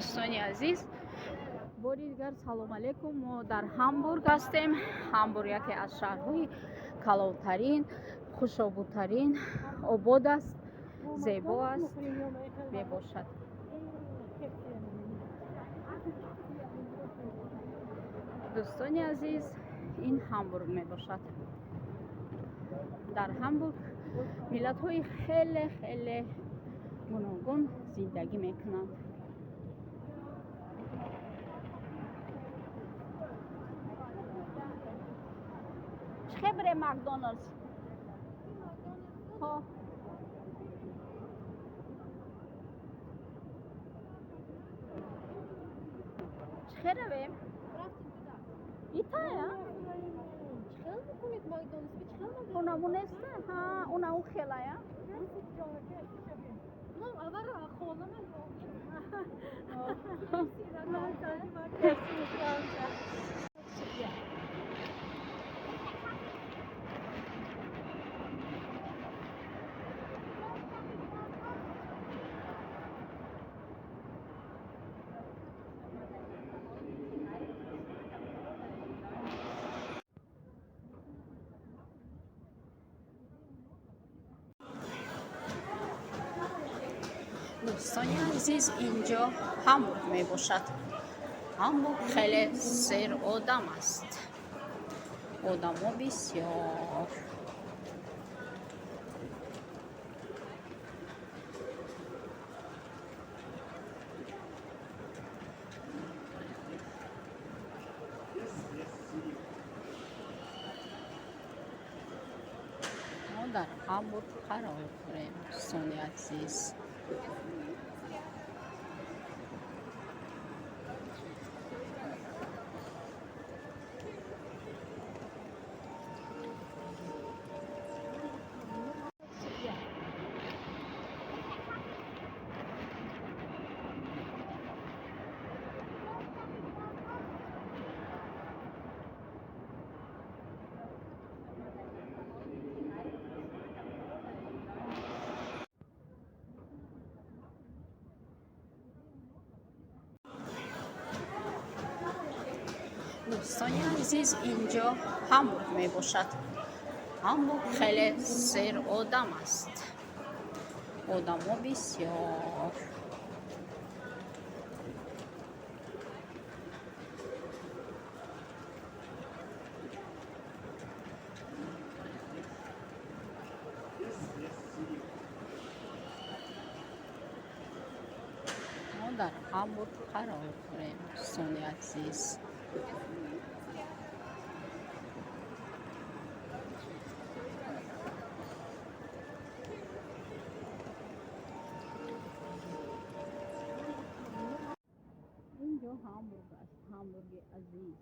دوستانی عزیز، باری دیگر سلام علیکم. ما در همبورگ هستیم. همبورگ یکی از شهرهای کلانترین، خوشابوترین، آباد است، زیبا است می باشد. دوستانی عزیز، این همبورگ می باشد. در همبورگ ملت های خیلی خیلی گوناگون زندگی می کنند. چه بره مکدونالدز؟ ها چه رویم؟ ایتا یا؟ چخیل میکنید مکدونالدز به چخیل میکنید؟ اونا مونسته؟ ها اونا او خیلی یا؟ نه اول را خواهده من دوستانی عزیز، اینجا همبورگ می باشد. همبورگ خیلی سیر آدم است. آدم ها بسیار. ما در همبورگ قرار داریم دوستانی عزیز. دوستانی عزیز، اینجا همبورگ می باشد. همبورگ خیلی سیر آدم است. آدم ها بسیار. ما در همبورگ قرار داریم دوستانی عزیز. اینجا همبورگ است، همبورگ عزیز.